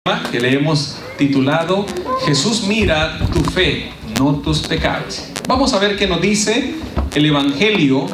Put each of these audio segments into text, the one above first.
Que le hemos titulado Jesús mira tu fe, no tus pecados. Vamos a ver qué nos dice el Evangelio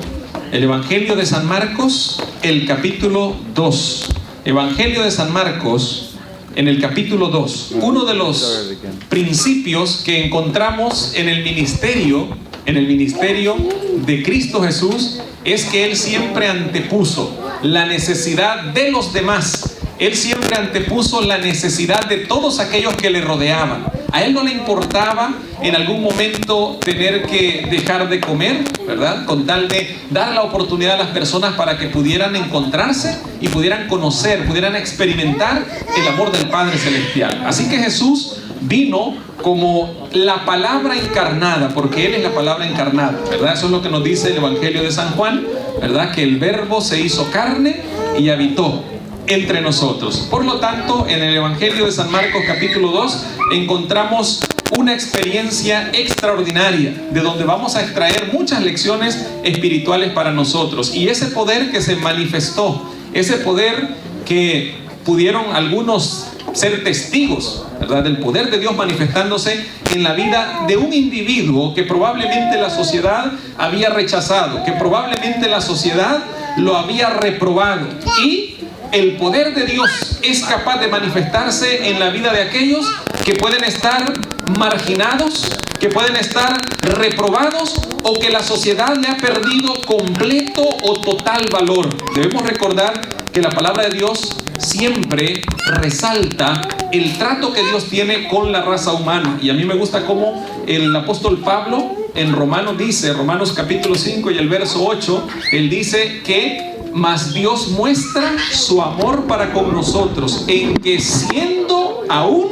de San Marcos, el capítulo 2. Evangelio de San Marcos, en el capítulo 2. Uno de los principios que encontramos en el ministerio de Cristo Jesús es que Él siempre antepuso la necesidad de los demás. Él siempre antepuso la necesidad de todos aquellos que le rodeaban. A Él no le importaba en algún momento tener que dejar de comer, ¿verdad? Con tal de dar la oportunidad a las personas para que pudieran encontrarse y pudieran conocer, pudieran experimentar el amor del Padre Celestial. Así que Jesús vino como la palabra encarnada, porque Él es la palabra encarnada, ¿verdad? Eso es lo que nos dice el Evangelio de San Juan, ¿verdad? Que el Verbo se hizo carne y habitó entre nosotros. Por lo tanto, en el Evangelio de San Marcos capítulo 2 encontramos una experiencia extraordinaria de donde vamos a extraer muchas lecciones espirituales para nosotros. Y ese poder que se manifestó, ese poder que pudieron algunos ser testigos, ¿verdad? Del poder de Dios manifestándose en la vida de un individuo que probablemente la sociedad había rechazado, que probablemente la sociedad lo había reprobado. Y el poder de Dios es capaz de manifestarse en la vida de aquellos que pueden estar marginados, que pueden estar reprobados o que la sociedad le ha perdido completo o total valor. Debemos recordar que la palabra de Dios siempre resalta el trato que Dios tiene con la raza humana. Y a mí me gusta cómo el apóstol Pablo en Romanos capítulo 5 y el verso 8, él dice que mas Dios muestra su amor para con nosotros en que siendo aún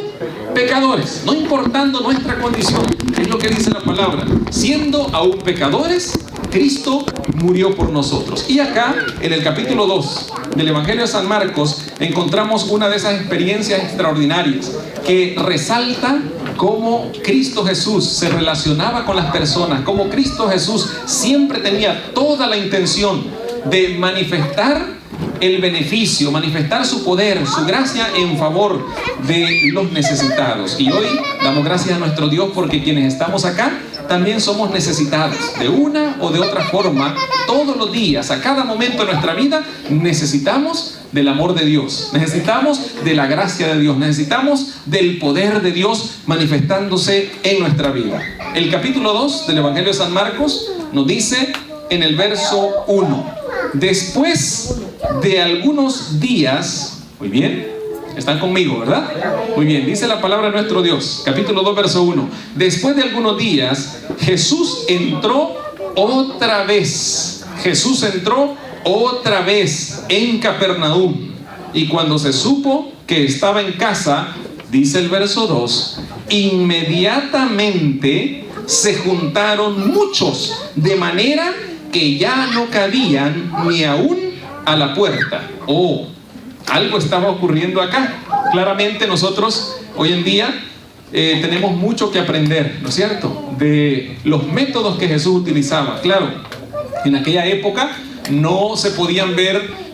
pecadores, no importando nuestra condición, es lo que dice la palabra, siendo aún pecadores, Cristo murió por nosotros. Y acá, en el capítulo 2 del Evangelio de San Marcos, encontramos una de esas experiencias extraordinarias que resalta cómo Cristo Jesús se relacionaba con las personas, cómo Cristo Jesús siempre tenía toda la intención de manifestar el beneficio, manifestar su poder, su gracia en favor de los necesitados. Y hoy damos gracias a nuestro Dios porque quienes estamos acá también somos necesitados. De una o de otra forma, todos los días, a cada momento de nuestra vida, necesitamos del amor de Dios, necesitamos de la gracia de Dios, necesitamos del poder de Dios manifestándose en nuestra vida. El capítulo 2 del Evangelio de San Marcos nos dice en el verso 1: después de algunos días, muy bien, están conmigo, ¿verdad? Muy bien, dice la palabra de nuestro Dios, capítulo 2, verso 1. Después de algunos días, Jesús entró otra vez en Capernaum. Y cuando se supo que estaba en casa, dice el verso 2, inmediatamente se juntaron muchos, de manera que ya no cabían ni aún a la puerta. Oh, algo estaba ocurriendo acá. Claramente nosotros hoy en día tenemos mucho que aprender, ¿no es cierto?, de los métodos que Jesús utilizaba. Claro, en aquella época no se podían ver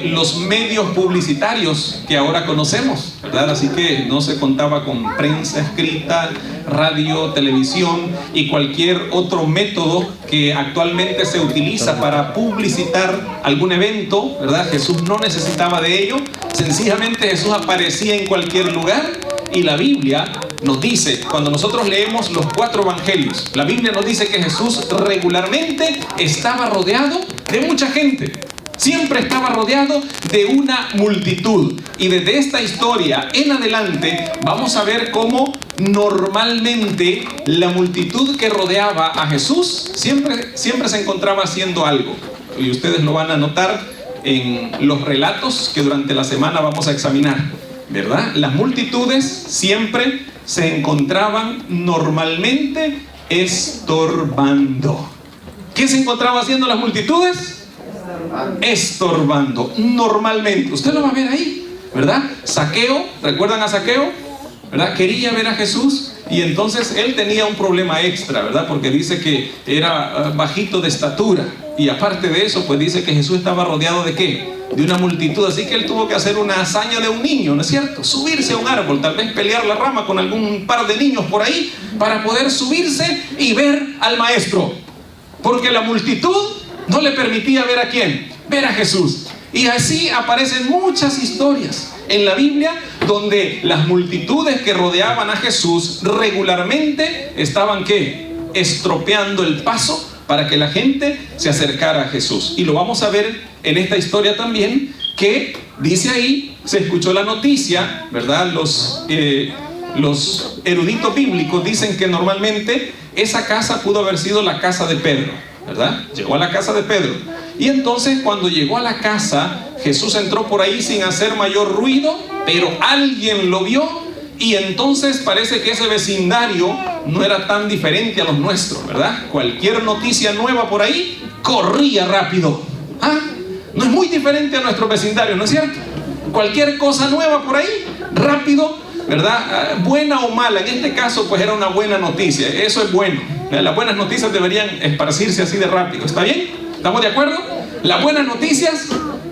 los medios publicitarios que ahora conocemos, ¿verdad? Así que no se contaba con prensa escrita, radio, televisión y cualquier otro método que actualmente se utiliza para publicitar algún evento, ¿verdad? Jesús no necesitaba de ello. Sencillamente Jesús aparecía en cualquier lugar. Y la Biblia nos dice, cuando nosotros leemos los 4 evangelios, la Biblia nos dice que Jesús regularmente estaba rodeado de mucha gente. Siempre estaba rodeado de una multitud. Y desde esta historia en adelante vamos a ver cómo normalmente la multitud que rodeaba a Jesús siempre se encontraba haciendo algo. Y ustedes lo van a notar en los relatos que durante la semana vamos a examinar, ¿verdad? Las multitudes siempre se encontraban normalmente estorbando. ¿Qué se encontraba haciendo las multitudes? Estorbando, normalmente. Usted lo va a ver ahí, ¿verdad? Saqueo, ¿recuerdan a Saqueo? ¿Verdad? Quería ver a Jesús Y entonces él tenía un problema extra, ¿verdad? Porque dice que era bajito de estatura. Y aparte de eso, pues dice que Jesús estaba rodeado ¿de qué? De una multitud. Así que él tuvo que hacer una hazaña de un niño, ¿no es cierto? Subirse a un árbol, tal vez pelear la rama con algún par de niños por ahí, para poder subirse y ver al maestro. Porque la multitud no le permitía ver ¿a quién? Ver a Jesús. Y así aparecen muchas historias en la Biblia donde las multitudes que rodeaban a Jesús regularmente estaban ¿qué? Estropeando el paso para que la gente se acercara a Jesús. Y lo vamos a ver en esta historia también, que dice ahí, se escuchó la noticia, ¿verdad? Los eruditos bíblicos dicen que normalmente esa casa pudo haber sido la casa de Pedro, ¿verdad? Llegó a la casa de Pedro. Y entonces cuando llegó a la casa, Jesús entró por ahí sin hacer mayor ruido, pero alguien lo vio. Y entonces parece que ese vecindario no era tan diferente a los nuestros, ¿verdad? Cualquier noticia nueva por ahí, corría rápido. ¿Ah? No es muy diferente a nuestro vecindario, ¿no es cierto? Cualquier cosa nueva por ahí, rápido, ¿verdad? Buena o mala, en este caso pues era una buena noticia, eso es bueno. Las buenas noticias deberían esparcirse así de rápido, ¿está bien? ¿Estamos de acuerdo? Las buenas noticias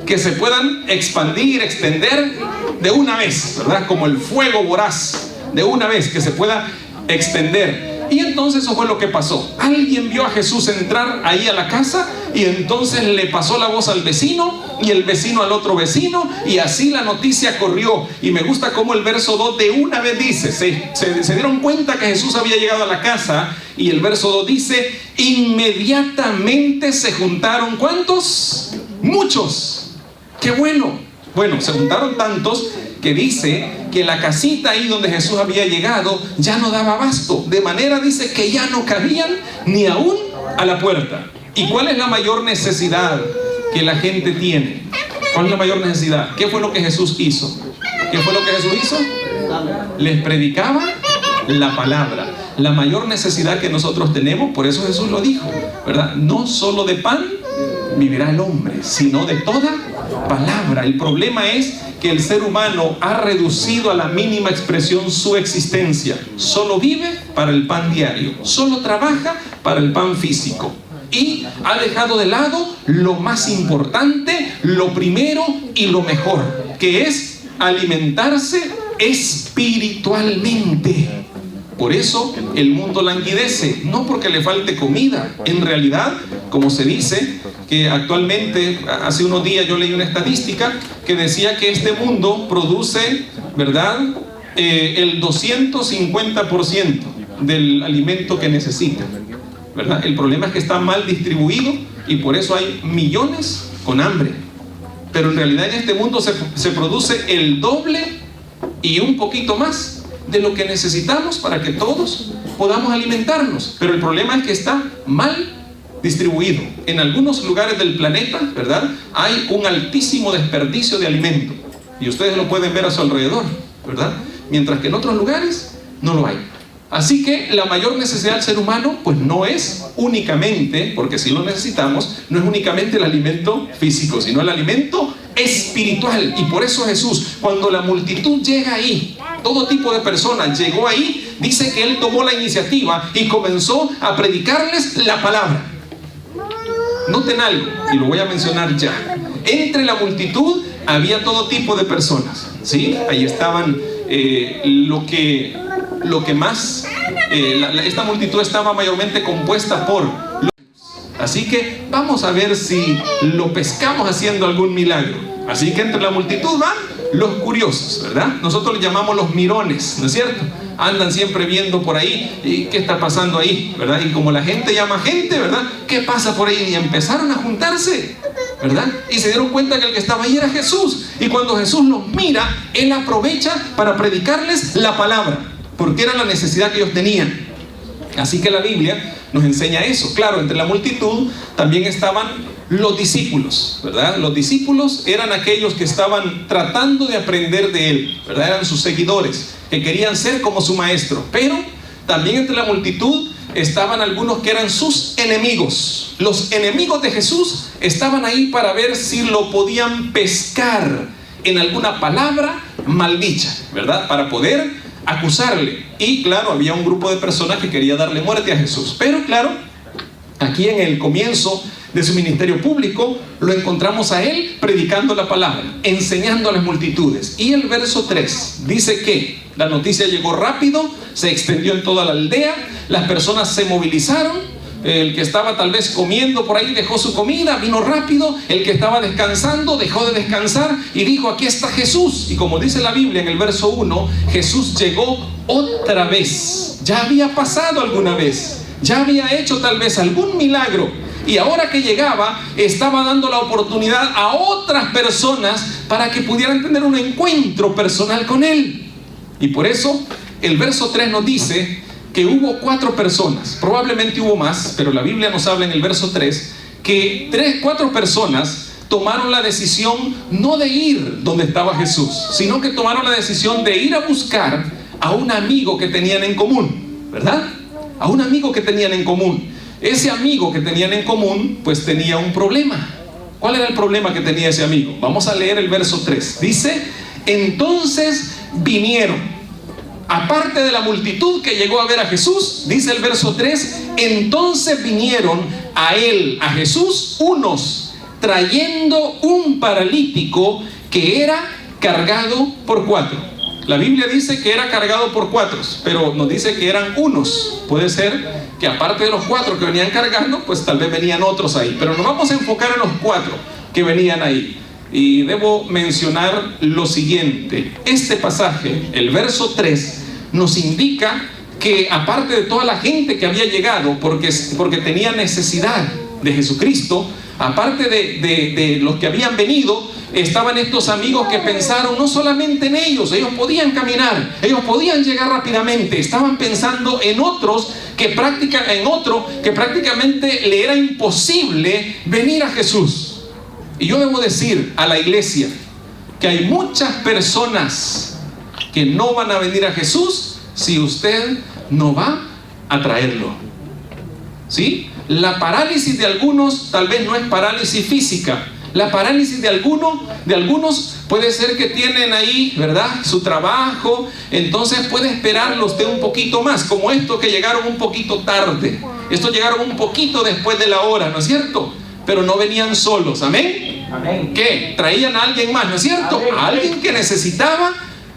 que se puedan expandir, extender de una vez, ¿verdad? Como el fuego voraz, de una vez que se pueda extender. Y entonces eso fue lo que pasó. Alguien vio a Jesús entrar ahí a la casa y entonces le pasó la voz al vecino y el vecino al otro vecino, y así la noticia corrió. Y me gusta cómo el verso 2 de una vez dice, se dieron cuenta que Jesús había llegado a la casa, y el verso 2 dice, inmediatamente se juntaron, ¿cuántos? Muchos. ¡Qué bueno! Bueno, se juntaron tantos que dice que la casita ahí donde Jesús había llegado ya no daba abasto, de manera dice que ya no cabían ni aún a la puerta. ¿Y cuál es la mayor necesidad que la gente tiene? ¿Cuál es la mayor necesidad? ¿Qué fue lo que Jesús hizo? ¿Qué fue lo que Jesús hizo? Les predicaba la palabra. La mayor necesidad que nosotros tenemos, por eso Jesús lo dijo, ¿verdad? No solo de pan vivirá el hombre, sino de toda palabra. El problema es que el ser humano ha reducido a la mínima expresión su existencia. Solo vive para el pan diario, solo trabaja para el pan físico, y ha dejado de lado lo más importante, lo primero y lo mejor, que es alimentarse espiritualmente. Por eso el mundo languidece, no porque le falte comida. En realidad, como se dice, que actualmente, hace unos días yo leí una estadística que decía que este mundo produce, ¿verdad?, el 250% del alimento que necesita, ¿verdad? El problema es que está mal distribuido y por eso hay millones con hambre. Pero en realidad en este mundo se produce el doble y un poquito más de lo que necesitamos para que todos podamos alimentarnos. Pero el problema es que está mal distribuido. En algunos lugares del planeta, ¿verdad?, hay un altísimo desperdicio de alimento. Y ustedes lo pueden ver a su alrededor, ¿verdad? Mientras que en otros lugares no lo hay. Así que la mayor necesidad del ser humano, pues no es únicamente, porque si lo necesitamos, no es únicamente el alimento físico, sino el alimento espiritual. Y por eso Jesús, cuando la multitud llega ahí, todo tipo de personas llegó ahí, dice que Él tomó la iniciativa y comenzó a predicarles la palabra. Noten algo, y lo voy a mencionar ya. Entre la multitud había todo tipo de personas, ¿sí? Ahí estaban esta multitud estaba mayormente compuesta por los... Así que vamos a ver si lo pescamos haciendo algún milagro. Así que entre la multitud van los curiosos, ¿verdad? Nosotros les llamamos los mirones, ¿no es cierto? Andan siempre viendo por ahí y qué está pasando ahí, ¿verdad? Y como la gente llama gente, ¿verdad?, ¿qué pasa por ahí? Y empezaron a juntarse, ¿verdad? Y se dieron cuenta que el que estaba ahí era Jesús. Y cuando Jesús los mira, Él aprovecha para predicarles la palabra, porque era la necesidad que ellos tenían. Así que la Biblia nos enseña eso. Claro, entre la multitud también estaban los discípulos, ¿verdad? Los discípulos eran aquellos que estaban tratando de aprender de Él, ¿verdad? Eran sus seguidores, que querían ser como su maestro. Pero también entre la multitud estaban algunos que eran sus enemigos. Los enemigos de Jesús estaban ahí para ver si lo podían pescar en alguna palabra maldicha, ¿verdad?, para poder acusarle. Y claro, había un grupo de personas que quería darle muerte a Jesús. Pero claro, aquí en el comienzo de su ministerio público, lo encontramos a él predicando la palabra, enseñando a las multitudes. Y el verso 3 dice que la noticia llegó rápido, se extendió en toda la aldea, las personas se movilizaron. El que estaba tal vez comiendo por ahí dejó su comida, vino rápido. El que estaba descansando dejó de descansar y dijo: aquí está Jesús. Y como dice la Biblia en el verso 1, Jesús llegó otra vez. Ya había pasado alguna vez, ya había hecho tal vez algún milagro, y ahora que llegaba, estaba dando la oportunidad a otras personas para que pudieran tener un encuentro personal con él. Y por eso el verso 3 nos dice que hubo 4 personas, probablemente hubo más, pero la Biblia nos habla en el verso 3 que 4 personas tomaron la decisión no de ir donde estaba Jesús, sino que tomaron la decisión de ir a buscar a un amigo que tenían en común, ¿verdad? A un amigo que tenían en común. Ese amigo que tenían en común, pues tenía un problema. ¿Cuál era el problema que tenía ese amigo? Vamos a leer el verso 3. Dice: entonces vinieron. Aparte de la multitud que llegó a ver a Jesús, dice el verso 3, entonces vinieron a él, a Jesús, unos trayendo un paralítico que era cargado por 4. La Biblia dice que era cargado por 4, pero nos dice que eran unos. Puede ser que aparte de los 4 que venían cargando, pues tal vez venían otros ahí. Pero nos vamos a enfocar en los 4 que venían ahí. Y debo mencionar lo siguiente: este pasaje, el verso 3, nos indica que aparte de toda la gente que había llegado porque tenía necesidad de Jesucristo, aparte de los que habían venido, estaban estos amigos que pensaron no solamente en ellos podían caminar, ellos podían llegar rápidamente, estaban pensando en otro que prácticamente le era imposible venir a Jesús. Y yo debo decir a la iglesia que hay muchas personas que no van a venir a Jesús si usted no va a traerlo. ¿Sí? La parálisis de algunos tal vez no es parálisis física. La parálisis de algunos puede ser que tienen ahí, ¿verdad?, su trabajo, entonces puede esperarlo usted un poquito más, como estos que llegaron un poquito tarde. Estos llegaron un poquito después de la hora, ¿no es cierto? Pero no venían solos, ¿amén? Amén. ¿Qué? Traían a alguien más, ¿no es cierto? Amén. A alguien que necesitaba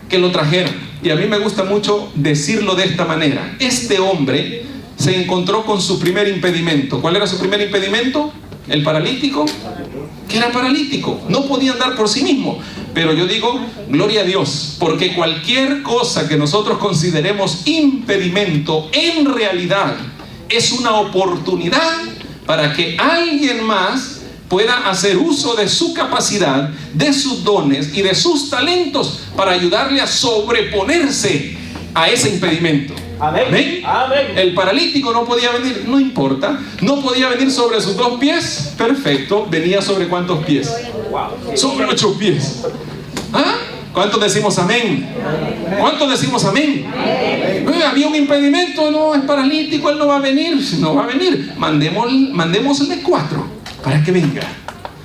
que lo trajeran. Y a mí me gusta mucho decirlo de esta manera: este hombre se encontró con su primer impedimento. ¿Cuál era su primer impedimento? El paralítico, que era paralítico, no podía andar por sí mismo. Pero yo digo, gloria a Dios, porque cualquier cosa que nosotros consideremos impedimento, en realidad es una oportunidad para que alguien más pueda hacer uso de su capacidad, de sus dones y de sus talentos para ayudarle a sobreponerse a ese impedimento. Amén. ¿Amén? Amén. El paralítico no podía venir, no importa, no podía venir sobre sus 2 pies, perfecto, venía sobre ¿cuántos pies? Wow. Sobre 8 pies. ¿Ah? ¿Cuántos decimos amén? ¿Cuántos decimos amén? Había un impedimento, no, es paralítico, él no va a venir. No va a venir, mandémosle 4 para que venga.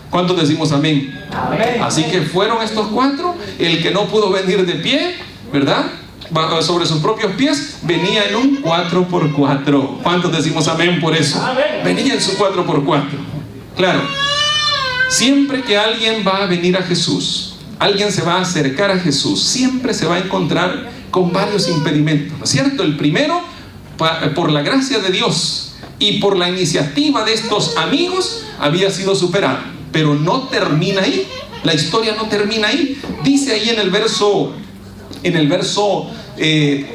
¿Cuántos decimos amén? Amén. Así que fueron estos 4. El que no pudo venir de pie, ¿verdad?, sobre sus propios pies, venía en un 4x4. ¿Cuántos decimos amén por eso? Amén. Venía en su 4x4. Claro, siempre que alguien va a venir a Jesús, alguien se va a acercar a Jesús, siempre se va a encontrar con varios impedimentos, ¿no es cierto? El primero, por la gracia de Dios y por la iniciativa de estos amigos, había sido superado. Pero no termina ahí, la historia no termina ahí. Dice ahí en el verso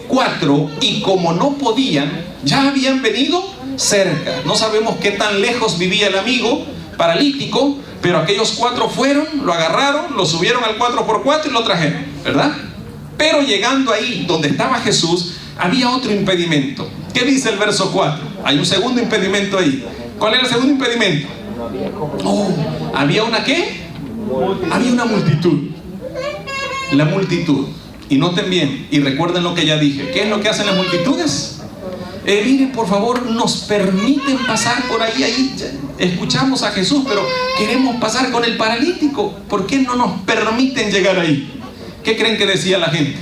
4, y como no podían, ya habían venido cerca. No sabemos qué tan lejos vivía el amigo paralítico, pero aquellos 4 fueron, lo agarraron, lo subieron al 4x4 y lo trajeron, ¿verdad? Pero llegando ahí donde estaba Jesús, había otro impedimento. ¿Qué dice el verso 4? Hay un segundo impedimento ahí. ¿Cuál era el segundo impedimento? ¿Había una qué? Había una multitud. La multitud. Y noten bien, y recuerden lo que ya dije. ¿Qué es lo que hacen las multitudes? Miren, por favor, nos permiten pasar por ahí. Escuchamos a Jesús, pero queremos pasar con el paralítico. ¿Por qué no nos permiten llegar ahí? ¿Qué creen que decía la gente?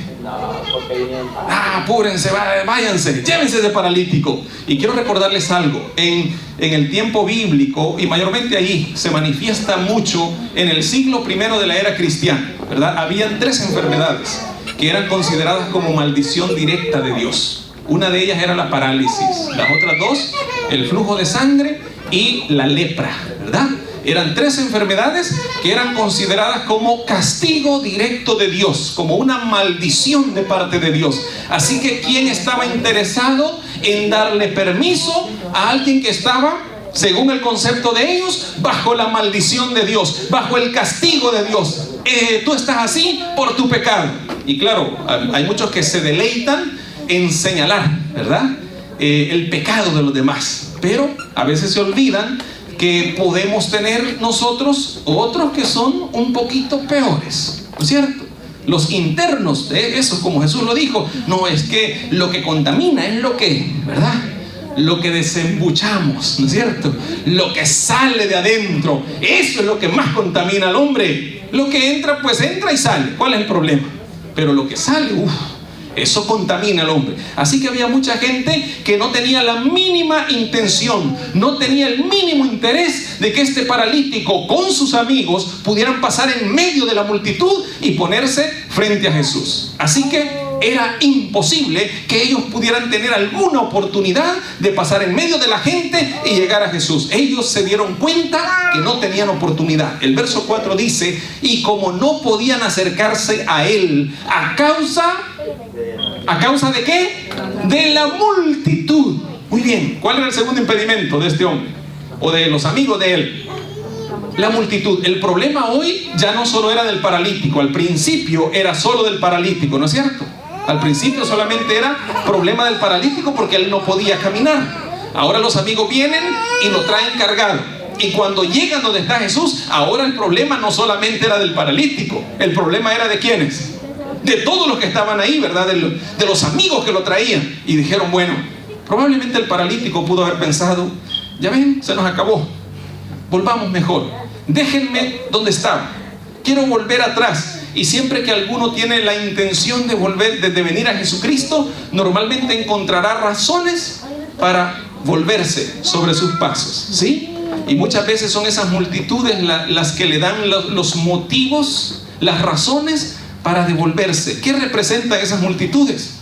Apúrense, váyanse, llévense ese paralítico. Y quiero recordarles algo, en el tiempo bíblico, y mayormente ahí, se manifiesta mucho en el siglo I de la era cristiana, ¿verdad? Habían 3 enfermedades que eran consideradas como maldición directa de Dios. Una de ellas era la parálisis, las otras 2, el flujo de sangre y la lepra, ¿verdad? Eran 3 enfermedades que eran consideradas como castigo directo de Dios, como una maldición de parte de Dios. Así que ¿quién estaba interesado en darle permiso a alguien que estaba, según el concepto de ellos, bajo la maldición de Dios, bajo el castigo de Dios? Tú estás así por tu pecado. Y claro, hay muchos que se deleitan en señalar, ¿verdad?, el pecado de los demás, pero a veces se olvidan que podemos tener nosotros otros que son un poquito peores, ¿no es cierto? Los internos de eso, como Jesús lo dijo, no es que lo que contamina es lo que, ¿verdad?, lo que desembuchamos, ¿no es cierto? Lo que sale de adentro, eso es lo que más contamina al hombre. Lo que entra, pues entra y sale, ¿cuál es el problema? Pero lo que sale, eso contamina al hombre. Así que había mucha gente que no tenía la mínima intención, no tenía el mínimo interés de que este paralítico con sus amigos pudieran pasar en medio de la multitud y ponerse frente a Jesús. Así que era imposible que ellos pudieran tener alguna oportunidad de pasar en medio de la gente y llegar a Jesús. Ellos se dieron cuenta que no tenían oportunidad. El verso 4 dice: y como no podían acercarse a él ¿a causa de qué? De la multitud. Muy bien, ¿cuál era el segundo impedimento de este hombre o de los amigos de él? La multitud. El problema hoy ya no solo era del paralítico. Al principio era solo del paralítico, ¿no es cierto? Al principio solamente era problema del paralítico porque él no podía caminar. Ahora los amigos vienen y lo traen cargado. Y cuando llegan donde está Jesús, ahora el problema no solamente era del paralítico. El problema era ¿de quiénes? De todos los que estaban ahí, ¿verdad? De los amigos que lo traían. Y dijeron, bueno, probablemente el paralítico pudo haber pensado, ya ven, se nos acabó, volvamos mejor, déjenme donde estaba, quiero volver atrás. Y siempre que alguno tiene la intención de volver, de venir a Jesucristo, normalmente encontrará razones para volverse sobre sus pasos, ¿sí? Y muchas veces son esas multitudes las que le dan los motivos, las razones para devolverse. ¿Qué representan esas multitudes?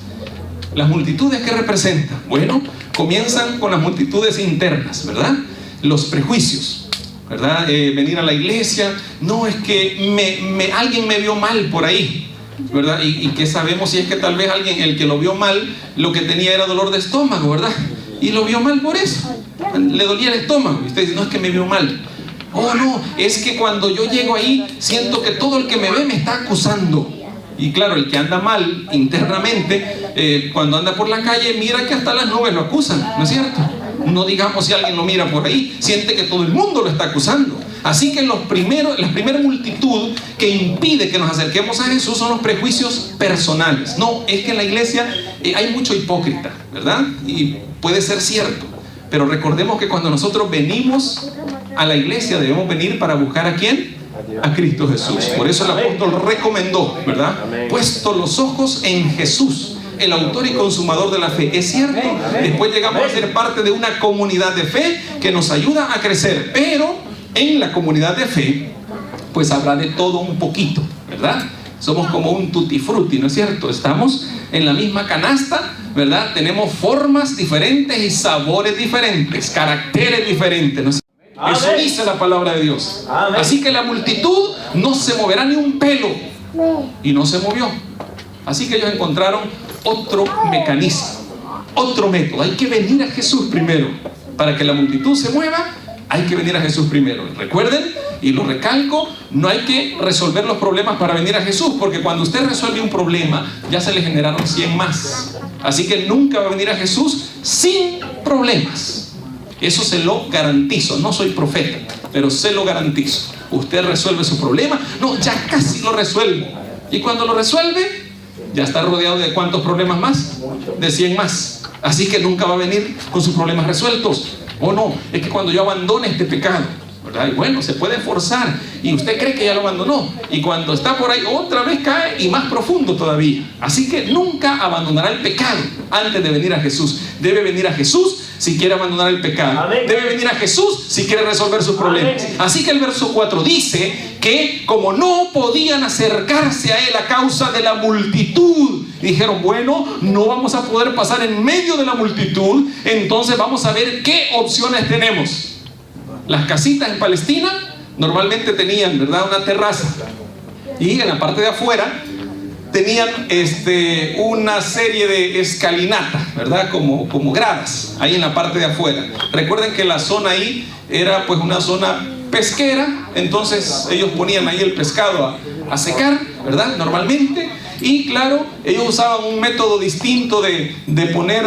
Las multitudes, ¿qué representan? Bueno, comienzan con las multitudes internas, ¿verdad? Los prejuicios, ¿verdad? Venir a la iglesia, no, es que alguien me vio mal por ahí, ¿verdad? Y que sabemos si es que tal vez alguien, el que lo vio mal, lo que tenía era dolor de estómago, ¿verdad? Y lo vio mal por eso, le dolía el estómago. Y usted dice, no, es que me vio mal. Oh, no, es que cuando yo llego ahí, siento que todo el que me ve me está acusando. Y claro, el que anda mal internamente, cuando anda por la calle, mira que hasta las nubes lo acusan, ¿no es cierto? No digamos si alguien lo mira por ahí, siente que todo el mundo lo está acusando. Así que la primera multitud que impide que nos acerquemos a Jesús son los prejuicios personales. No, es que en la iglesia hay mucho hipócrita, ¿verdad? Y puede ser cierto, pero recordemos que cuando nosotros venimos a la iglesia debemos venir para buscar ¿a quién? A Cristo Jesús. Por eso el apóstol recomendó, ¿verdad? Puesto los ojos en Jesús, el autor y consumador de la fe. Es cierto, después llegamos a ser parte de una comunidad de fe que nos ayuda a crecer, pero en la comunidad de fe pues habrá de todo un poquito, ¿verdad? Somos como un tutti frutti, ¿no es cierto? Estamos en la misma canasta, ¿verdad? Tenemos formas diferentes y sabores diferentes, caracteres diferentes, ¿no es cierto? Eso dice la palabra de Dios. Así que la multitud no se moverá ni un pelo. Y no se movió. Así que ellos encontraron otro mecanismo, otro método. Hay que venir a Jesús primero. Para que la multitud se mueva, hay que venir a Jesús primero. Recuerden, y lo recalco, no hay que resolver los problemas para venir a Jesús, porque cuando usted resuelve un problema, ya se le generaron 100 más. Así que nunca va a venir a Jesús sin problemas. Eso se lo garantizo. No soy profeta, pero se lo garantizo. Usted resuelve su problema. No, ya casi lo resuelvo. Y cuando lo resuelve, ya está rodeado de ¿cuántos problemas más? De 100 más. Así que nunca va a venir con sus problemas resueltos. O no, es que cuando yo abandone este pecado, ¿verdad? Y bueno, se puede forzar y usted cree que ya lo abandonó, y cuando está por ahí otra vez cae y más profundo todavía. Así que nunca abandonará el pecado antes de venir a Jesús. Debe venir a Jesús si quiere abandonar el pecado. Amén. Debe venir a Jesús si quiere resolver sus problemas. Amén. Así que el verso 4 dice que como no podían acercarse a él a causa de la multitud, dijeron, bueno, no vamos a poder pasar en medio de la multitud, entonces vamos a ver qué opciones tenemos. Las casitas en Palestina normalmente tenían, ¿verdad?, una terraza, y en la parte de afuera tenían una serie de escalinatas, ¿verdad?, como gradas ahí en la parte de afuera. Recuerden que la zona ahí era pues una zona pesquera, entonces ellos ponían ahí el pescado a secar, ¿verdad?, normalmente. Y claro, ellos usaban un método distinto de poner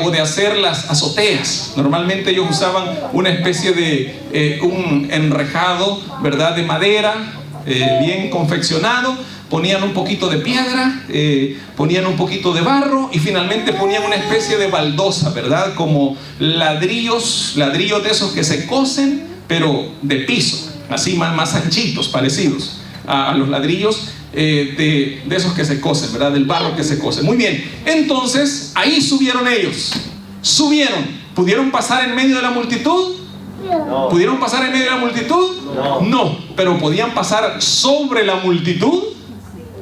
o de hacer las azoteas. Normalmente ellos usaban una especie de un enrejado, ¿verdad?, de madera, bien confeccionado. Ponían un poquito de piedra, ponían un poquito de barro y finalmente ponían una especie de baldosa, ¿verdad?, como ladrillos de esos que se cosen, pero de piso, así más anchitos, parecidos a los ladrillos de esos que se cosen, ¿verdad?, del barro que se cose. Muy bien, entonces ahí subieron ellos. ¿Pudieron pasar en medio de la multitud? No. ¿Pudieron pasar en medio de la multitud? No. Pero ¿podían pasar sobre la multitud?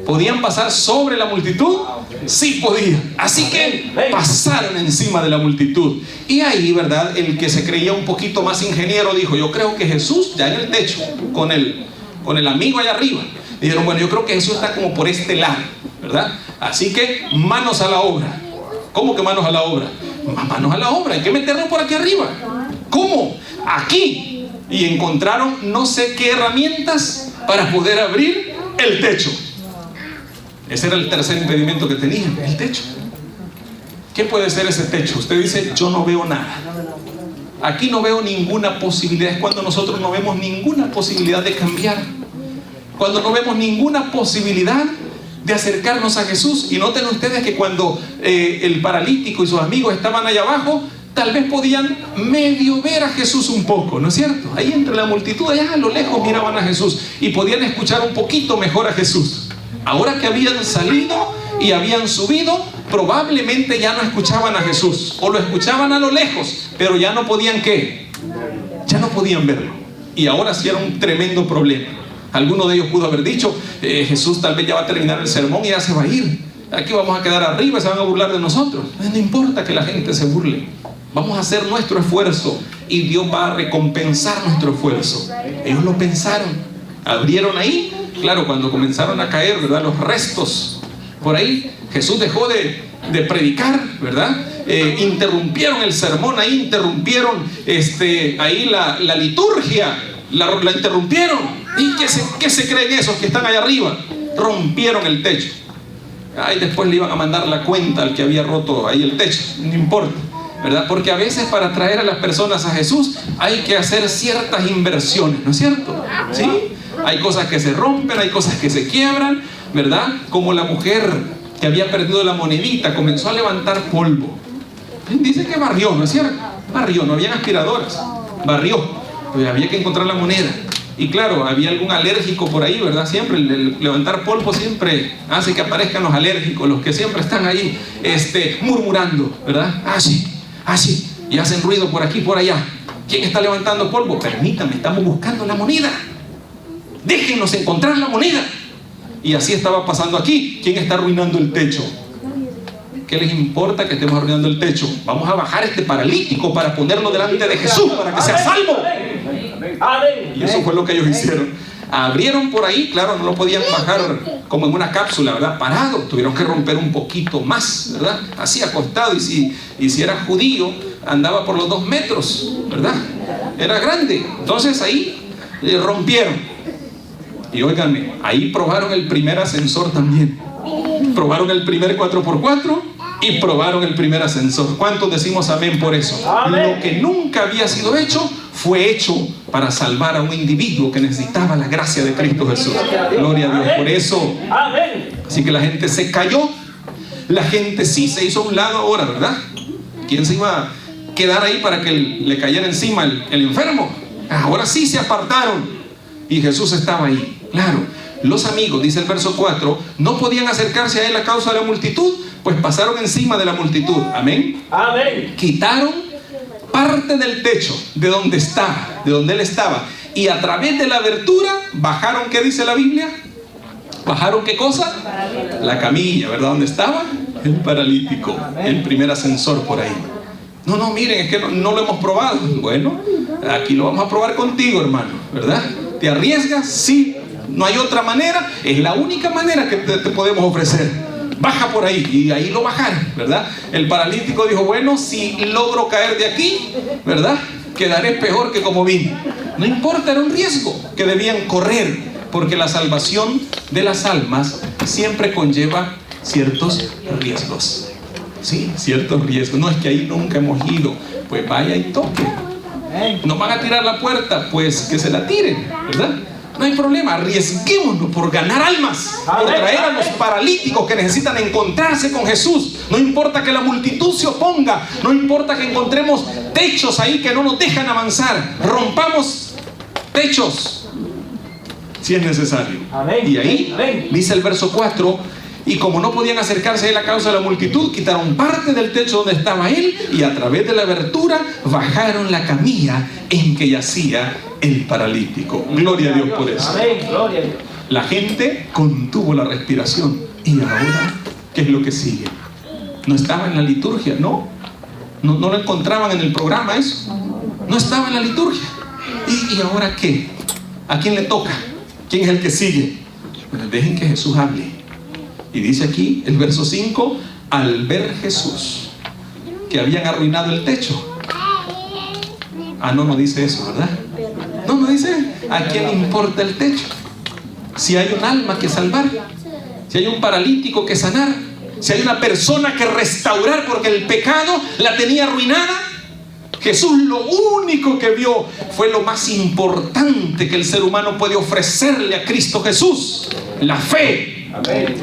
¿Podían pasar sobre la multitud? Sí podían. Así que pasaron encima de la multitud. Y ahí, ¿verdad?, el que se creía un poquito más ingeniero dijo, yo creo que Jesús ya en el techo, con el amigo allá arriba. Dijeron, bueno, yo creo que Jesús está como por este lado, ¿verdad? Así que manos a la obra. ¿Cómo que manos a la obra? Manos a la obra, hay que meterlo por aquí arriba. ¿Cómo? Aquí. Y encontraron no sé qué herramientas para poder abrir el techo. Ese era el tercer impedimento que tenían, el techo. ¿Qué puede ser ese techo? Usted dice, yo no veo nada. Aquí no veo ninguna posibilidad. Es cuando nosotros no vemos ninguna posibilidad de cambiar. Cuando no vemos ninguna posibilidad de acercarnos a Jesús. Y noten ustedes que cuando el paralítico y sus amigos estaban allá abajo, tal vez podían medio ver a Jesús un poco, ¿no es cierto? Ahí entre la multitud, allá a lo lejos miraban a Jesús y podían escuchar un poquito mejor a Jesús. Ahora que habían salido y habían subido, probablemente ya no escuchaban a Jesús, o lo escuchaban a lo lejos, pero ya no podían, ¿qué? Ya no podían verlo. Y ahora sí era un tremendo problema. Alguno de ellos pudo haber dicho, Jesús tal vez ya va a terminar el sermón y ya se va a ir. Aquí vamos a quedar arriba y se van a burlar de nosotros. No importa que la gente se burle. Vamos a hacer nuestro esfuerzo y Dios va a recompensar nuestro esfuerzo. Ellos lo pensaron. Abrieron ahí. Claro, cuando comenzaron a caer, ¿verdad?, los restos por ahí, Jesús dejó de predicar, ¿verdad? Interrumpieron el sermón ahí, interrumpieron ahí la liturgia, la interrumpieron. ¿Y qué se creen esos que están allá arriba? Rompieron el techo. Ahí después le iban a mandar la cuenta al que había roto ahí el techo, no importa, ¿verdad? Porque a veces para traer a las personas a Jesús hay que hacer ciertas inversiones, ¿no es cierto? ¿Sí? Hay cosas que se rompen, hay cosas que se quiebran, ¿verdad? Como la mujer que había perdido la monedita, comenzó a levantar polvo. Dice que barrió, ¿no es cierto? Barrió, no habían aspiradoras, barrió, pues había que encontrar la moneda. Y claro, había algún alérgico por ahí, ¿verdad? Siempre el levantar polvo siempre hace que aparezcan los alérgicos, los que siempre están ahí murmurando, ¿verdad? Así, y hacen ruido por aquí, por allá. ¿Quién está levantando polvo? Permítame, estamos buscando la moneda. Déjenos encontrar la moneda. Y así estaba pasando aquí. ¿Quién está arruinando el techo? ¿Qué les importa que estemos arruinando el techo? Vamos a bajar este paralítico para ponerlo delante de Jesús, para que sea salvo. Y eso fue lo que ellos hicieron. Abrieron por ahí, claro, no lo podían bajar como en una cápsula, ¿verdad? Parado, tuvieron que romper un poquito más, ¿verdad? Así acostado, y si era judío, andaba por los 2 metros, ¿verdad? Era grande. Entonces ahí rompieron. Y óiganme, ahí probaron el primer ascensor también. Probaron el primer 4x4 y probaron el primer ascensor. ¿Cuántos decimos amén por eso? Amén. Lo que nunca había sido hecho fue hecho para salvar a un individuo que necesitaba la gracia de Cristo Jesús. Gloria a Dios por eso. Así que la gente se cayó. La gente sí se hizo a un lado ahora, ¿verdad? ¿Quién se iba a quedar ahí para que le cayera encima el enfermo? Ahora sí se apartaron y Jesús estaba ahí. Claro, los amigos, dice el verso 4, no podían acercarse a él a causa de la multitud, pues pasaron encima de la multitud. Amén. Amén. Quitaron parte del techo de donde estaba, de donde él estaba, y a través de la abertura bajaron, ¿qué dice la Biblia? ¿Bajaron qué cosa? La camilla, ¿verdad? ¿Dónde estaba? El paralítico, el primer ascensor por ahí. No, miren, es que no lo hemos probado. Bueno, aquí lo vamos a probar contigo, hermano, ¿verdad? ¿Te arriesgas? Sí. No hay otra manera. Es la única manera que te podemos ofrecer. Baja por ahí. Y ahí lo bajaron, ¿verdad? El paralítico dijo, bueno, si logro caer de aquí, ¿verdad? Quedaré peor que como vine. No importa, era un riesgo que debían correr, porque la salvación de las almas siempre conlleva ciertos riesgos. Sí, ciertos riesgos. No es que ahí nunca hemos ido. Pues vaya y toque. Nos van a tirar la puerta, pues que se la tiren, ¿verdad? No hay problema, arriesguémonos por ganar almas, por traer a los paralíticos que necesitan encontrarse con Jesús. No importa que la multitud se oponga, no importa que encontremos techos ahí que no nos dejan avanzar. Rompamos techos si es necesario. Y ahí dice el verso 4, y como no podían acercarse a él a causa de la multitud, quitaron parte del techo donde estaba él, y a través de la abertura bajaron la camilla en que yacía el paralítico. Gloria a Dios por eso. La gente contuvo la respiración. ¿Y ahora qué es lo que sigue? No estaba en la liturgia, no lo encontraban en el programa eso. No estaba en la liturgia. ¿Y ahora qué? ¿A quién le toca? ¿Quién es el que sigue? Bueno, dejen que Jesús hable. Y dice aquí el verso 5, al ver Jesús que habían arruinado el techo. No dice eso, ¿verdad? No dice, ¿a quién importa el techo? Si hay un alma que salvar, si hay un paralítico que sanar, si hay una persona que restaurar porque el pecado la tenía arruinada. Jesús lo único que vio fue lo más importante que el ser humano puede ofrecerle a Cristo Jesús: la fe. Amén.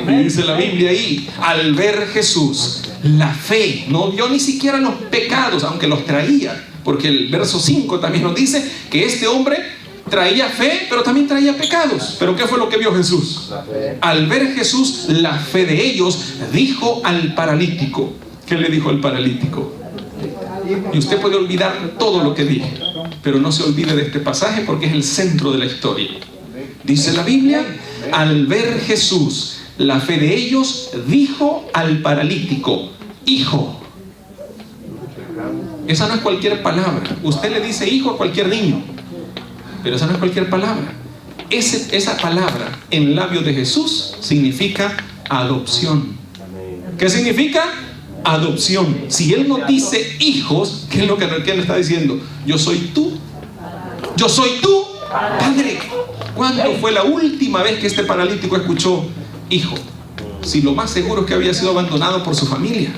Y dice la Biblia ahí, al ver Jesús, la fe, no vio ni siquiera los pecados, aunque los traía, porque el verso 5 también nos dice que este hombre traía fe, pero también traía pecados. ¿Pero qué fue lo que vio Jesús? Al ver Jesús la fe de ellos, dijo al paralítico. ¿Qué le dijo al paralítico? Y usted puede olvidar todo lo que dije, pero no se olvide de este pasaje porque es el centro de la historia. Dice la Biblia, al ver Jesús la fe de ellos, dijo al paralítico: hijo. Esa no es cualquier palabra. Usted le dice hijo a cualquier niño, pero esa no es cualquier palabra. Esa palabra en labios de Jesús significa adopción. ¿Qué significa? Adopción. Si Él nos dice hijos, ¿qué es lo que Él está diciendo? Yo soy tú. Yo soy tú, Padre. ¿Cuándo fue la última vez que este paralítico escuchó hijo? Si lo más seguro es que había sido abandonado por su familia.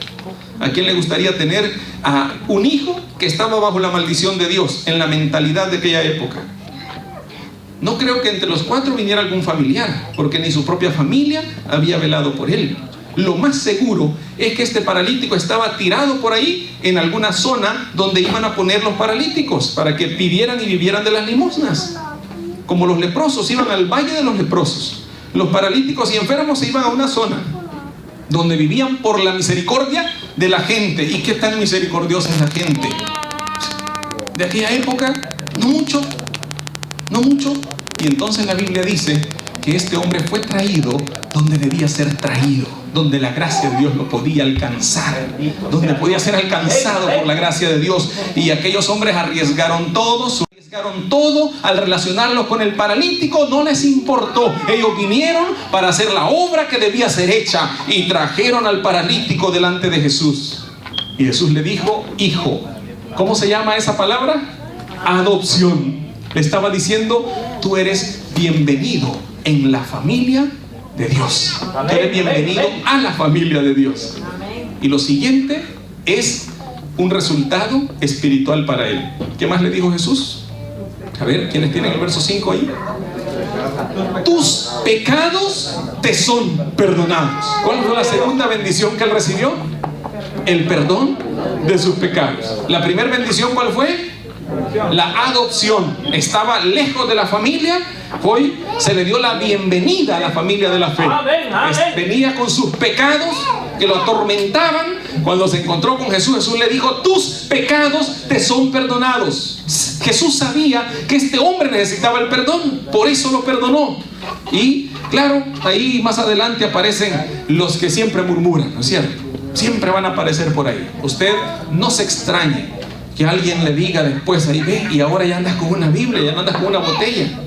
¿A quién le gustaría tener a un hijo que estaba bajo la maldición de Dios en la mentalidad de aquella época? No creo que entre los 4 viniera algún familiar, porque ni su propia familia había velado por él. Lo más seguro es que este paralítico estaba tirado por ahí en alguna zona donde iban a poner los paralíticos para que vivieran y vivieran de las limosnas. Como los leprosos iban al valle de los leprosos, los paralíticos y enfermos se iban a una zona donde vivían por la misericordia de la gente. ¿Y qué tan misericordiosa es la gente de aquella época? No mucho. Y entonces la Biblia dice que este hombre fue traído donde debía ser traído, donde la gracia de Dios lo podía alcanzar, donde podía ser alcanzado por la gracia de Dios. Y aquellos hombres arriesgaron todo al relacionarlos con el paralítico. No les importó. Ellos vinieron para hacer la obra que debía ser hecha y trajeron al paralítico delante de Jesús. Y Jesús le dijo, hijo. ¿Cómo se llama esa palabra? Adopción. Le estaba diciendo, tú eres bienvenido en la familia de Dios. Tú eres bienvenido a la familia de Dios. Y lo siguiente es un resultado espiritual para él. ¿Qué más le dijo Jesús? A ver, ¿quiénes tienen el verso 5 ahí? Tus pecados te son perdonados. ¿Cuál fue la segunda bendición que él recibió? El perdón de sus pecados. La primera bendición, ¿cuál fue? La adopción. Estaba lejos de la familia, hoy se le dio la bienvenida a la familia de la fe. Venía con sus pecados que lo atormentaban. Cuando se encontró con Jesús, Jesús le dijo: tus pecados te son perdonados. Jesús sabía que este hombre necesitaba el perdón, por eso lo perdonó. Y claro, ahí más adelante aparecen los que siempre murmuran, ¿no es cierto? Siempre van a aparecer por ahí. Usted no se extrañe que alguien le diga después: ahí ve, y ahora ya andas con una Biblia, ya no andas con una botella.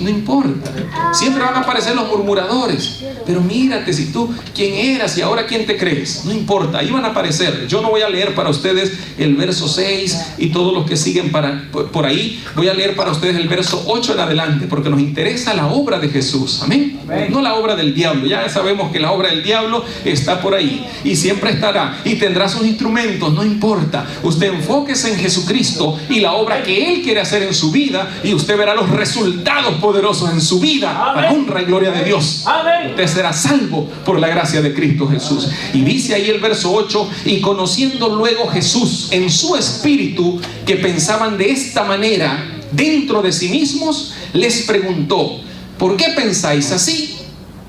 No importa, siempre van a aparecer los murmuradores. Pero mírate, si tú quién eras y ahora quién te crees, no importa, ahí van a aparecer. Yo no voy a leer para ustedes el verso 6 y todos los que siguen por ahí. Voy a leer para ustedes el verso 8 en adelante, porque nos interesa la obra de Jesús. Amén. No la obra del diablo. Ya sabemos que la obra del diablo está por ahí y siempre estará y tendrá sus instrumentos. No importa, usted enfóquese en Jesucristo y la obra que Él quiere hacer en su vida, y usted verá los resultados poderosos en su vida. Para honra y gloria de Dios. Usted será salvo por la gracia de Cristo Jesús. Y dice ahí el verso 8: y conociendo luego Jesús en su espíritu que pensaban de esta manera dentro de sí mismos, les preguntó: ¿por qué pensáis así?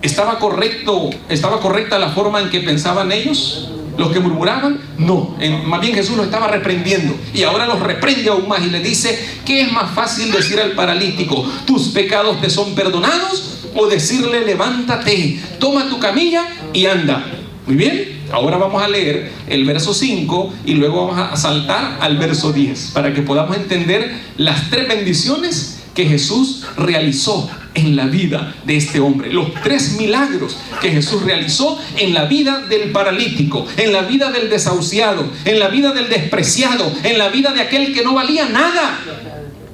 ¿Estaba correcta la forma en que pensaban ellos? ¿Los que murmuraban? No, más bien Jesús los estaba reprendiendo, y ahora los reprende aún más y le dice: ¿qué es más fácil decir al paralítico: tus pecados te son perdonados? O decirle: levántate, toma tu camilla y anda. Muy bien, ahora vamos a leer el verso 5 y luego vamos a saltar al verso 10 para que podamos entender las 3 bendiciones que Jesús realizó en la vida de este hombre. Los 3 milagros que Jesús realizó en la vida del paralítico, en la vida del desahuciado, en la vida del despreciado, en la vida de aquel que no valía nada.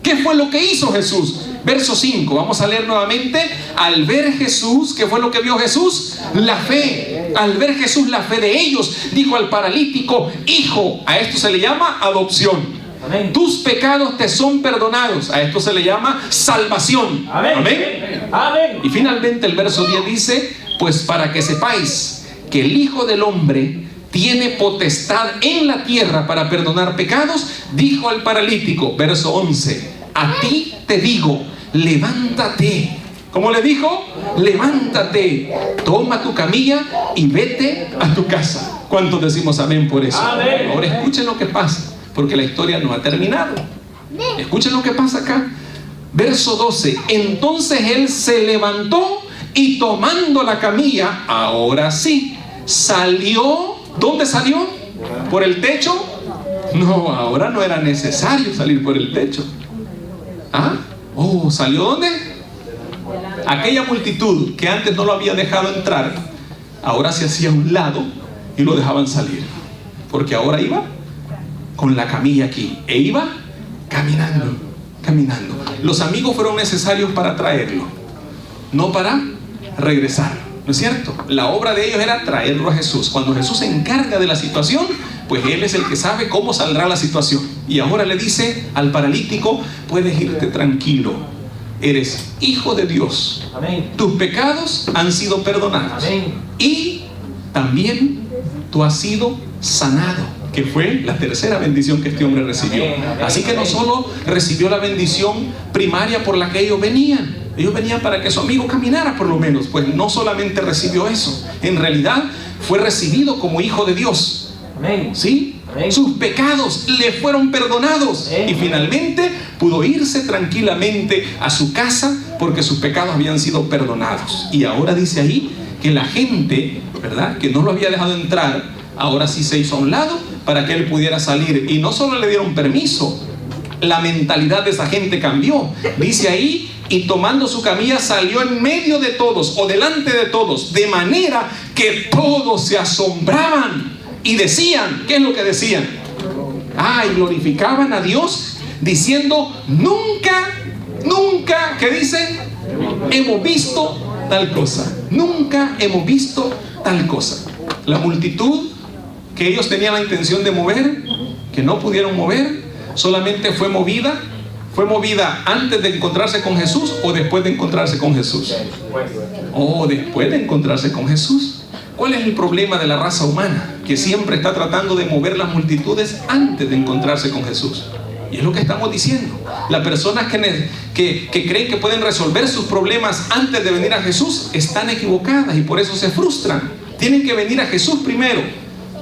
¿Qué fue lo que hizo Jesús? Verso 5, vamos a leer nuevamente. Al ver Jesús, ¿qué fue lo que vio Jesús? La fe. Al ver Jesús la fe de ellos, dijo al paralítico: hijo. A esto se le llama adopción. Amén. Tus pecados te son perdonados. A esto se le llama salvación. Amén. Amén. Amén. Y finalmente el verso 10 dice: pues para que sepáis que el Hijo del Hombre tiene potestad en la tierra para perdonar pecados, dijo al paralítico, verso 11: a ti te digo, levántate. ¿Cómo le dijo? Levántate, toma tu camilla y vete a tu casa. ¿Cuántos decimos amén por eso? Amén. Ahora escuchen lo que pasa, porque la historia no ha terminado. Escuchen lo que pasa acá. Verso 12: entonces él se levantó y tomando la camilla, ahora sí, salió. ¿Dónde salió? ¿Por el techo? No, ahora no era necesario salir por el techo. ¿Ah? Oh, ¿salió dónde? Aquella multitud que antes no lo había dejado entrar, ahora se hacía a un lado y lo dejaban salir, porque ahora iba con la camilla aquí, e iba caminando. Los amigos fueron necesarios para traerlo, no para regresar, ¿no es cierto? La obra de ellos era traerlo a Jesús. Cuando Jesús se encarga de la situación, pues Él es el que sabe cómo saldrá la situación. Y ahora le dice al paralítico: puedes irte tranquilo, eres hijo de Dios. Amén. Tus pecados han sido perdonados. Amén. Y también tú has sido sanado, que fue la tercera bendición que este hombre recibió. Así que no solo recibió la bendición primaria por la que ellos venían para que su amigo caminara por lo menos, pues no solamente recibió eso, en realidad fue recibido como hijo de Dios. Amén. ¿Sí? Amén. Sus pecados le fueron perdonados. Amén. Y finalmente pudo irse tranquilamente a su casa porque sus pecados habían sido perdonados. Y ahora dice ahí que la gente, ¿verdad?, que no lo había dejado entrar, ahora sí se hizo a un lado para que él pudiera salir. Y no solo le dieron permiso, la mentalidad de esa gente cambió. Dice ahí: y tomando su camilla salió en medio de todos, o delante de todos, de manera que todos se asombraban y decían, ¿qué es lo que decían? Y glorificaban a Dios diciendo: nunca, ¿qué dicen? Hemos visto tal cosa. Nunca hemos visto tal cosa. La multitud que ellos tenían la intención de mover, que no pudieron mover, solamente fue movida antes de encontrarse con Jesús o después de encontrarse con Jesús. Después de encontrarse con Jesús. ¿Cuál es el problema de la raza humana? Que siempre está tratando de mover las multitudes antes de encontrarse con Jesús. Y es lo que estamos diciendo. Las personas que creen que pueden resolver sus problemas antes de venir a Jesús están equivocadas y por eso se frustran. Tienen que venir a Jesús primero,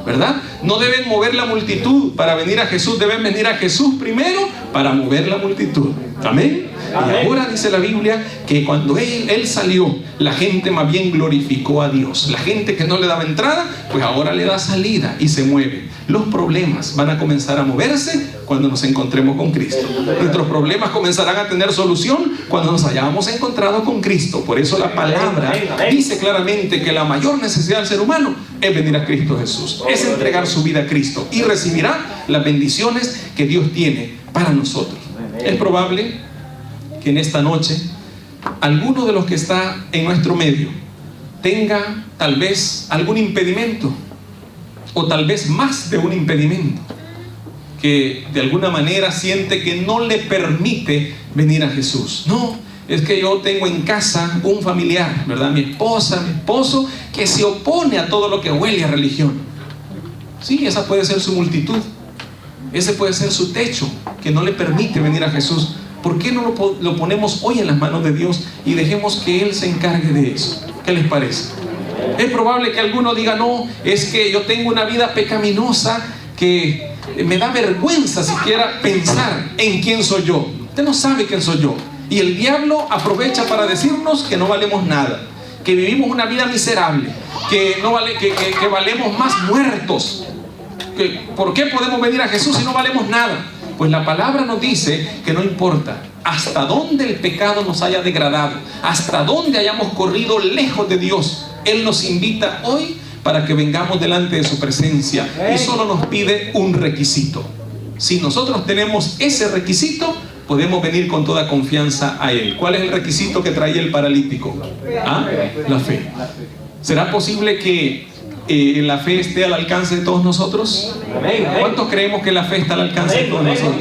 ¿verdad? No deben mover la multitud para venir a Jesús, deben venir a Jesús primero para mover la multitud. Amén. Y ahora dice la Biblia que cuando él salió, la gente más bien glorificó a Dios. La gente que no le daba entrada, pues ahora le da salida y se mueve. Los problemas van a comenzar a moverse cuando nos encontremos con Cristo. Nuestros problemas comenzarán a tener solución cuando nos hayamos encontrado con Cristo. Por eso la palabra dice claramente que la mayor necesidad del ser humano es venir a Cristo Jesús, es entregar su vida a Cristo y recibirá las bendiciones que Dios tiene para nosotros. Es probable que en esta noche alguno de los que está en nuestro medio tenga tal vez algún impedimento, o tal vez más de un impedimento, que de alguna manera siente que no le permite venir a Jesús. No, es que yo tengo en casa un familiar, ¿verdad? Mi esposa, mi esposo, que se opone a todo lo que huele a religión. Sí, esa puede ser su multitud, ese puede ser su techo, que no le permite venir a Jesús. ¿Por qué no lo ponemos hoy en las manos de Dios y dejemos que Él se encargue de eso? ¿Qué les parece? Es probable que alguno diga, no, es que yo tengo una vida pecaminosa que me da vergüenza siquiera pensar en quién soy yo. Usted no sabe quién soy yo. Y el diablo aprovecha para decirnos que no valemos nada, que vivimos una vida miserable, que valemos más muertos. ¿Por qué podemos venir a Jesús si no valemos nada? Pues la palabra nos dice que no importa hasta dónde el pecado nos haya degradado, hasta dónde hayamos corrido lejos de Dios, Él nos invita hoy para que vengamos delante de su presencia y solo nos pide un requisito. Si nosotros tenemos ese requisito, podemos venir con toda confianza a Él. ¿Cuál es el requisito que traía el paralítico? ¿Ah? La fe. ¿Será posible que la fe esté al alcance de todos nosotros? ¿Cuántos creemos que la fe está al alcance de todos nosotros?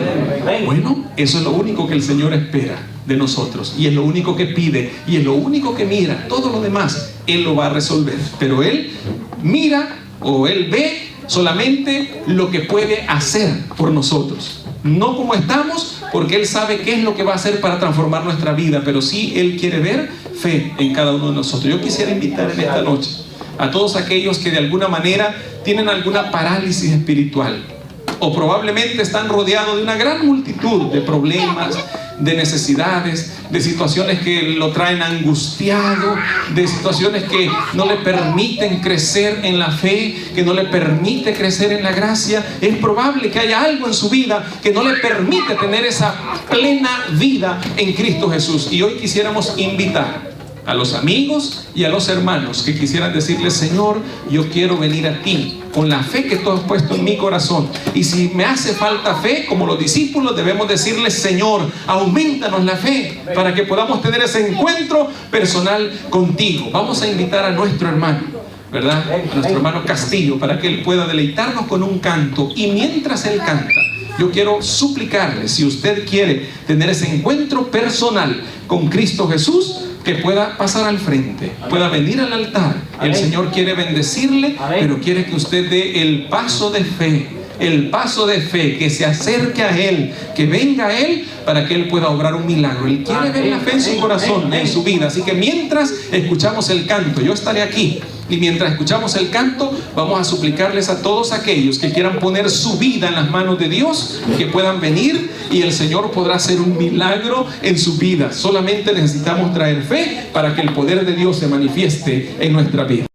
Bueno, eso es lo único que el Señor espera de nosotros, y es lo único que pide, y es lo único que mira. Todo lo demás Él lo va a resolver, pero Él mira, o Él ve solamente lo que puede hacer por nosotros, no como estamos, porque Él sabe qué es lo que va a hacer para transformar nuestra vida, pero sí Él quiere ver fe en cada uno de nosotros. Yo quisiera invitar en esta noche a todos aquellos que de alguna manera tienen alguna parálisis espiritual, o probablemente están rodeados de una gran multitud de problemas, de necesidades, de situaciones que lo traen angustiado, de situaciones que no le permiten crecer en la fe, que no le permite crecer en la gracia. Es probable que haya algo en su vida que no le permite tener esa plena vida en Cristo Jesús. Y hoy quisiéramos invitar a los amigos y a los hermanos que quisieran decirle: Señor, yo quiero venir a ti con la fe que tú has puesto en mi corazón, y si me hace falta fe, como los discípulos, debemos decirle: Señor, aumentanos la fe para que podamos tener ese encuentro personal contigo. Vamos a invitar a nuestro hermano, ¿verdad? A nuestro hermano Castillo, para que él pueda deleitarnos con un canto, y mientras él canta, yo quiero suplicarle, si usted quiere tener ese encuentro personal con Cristo Jesús, que pueda pasar al frente, pueda venir al altar. El Señor quiere bendecirle, pero quiere que usted dé el paso de fe, que se acerque a Él, que venga a Él para que Él pueda obrar un milagro. Él quiere ver la fe en su corazón, en su vida. Así que mientras escuchamos el canto, yo estaré aquí, y mientras escuchamos el canto, vamos a suplicarles a todos aquellos que quieran poner su vida en las manos de Dios, que puedan venir, y el Señor podrá hacer un milagro en su vida. Solamente necesitamos traer fe para que el poder de Dios se manifieste en nuestra vida.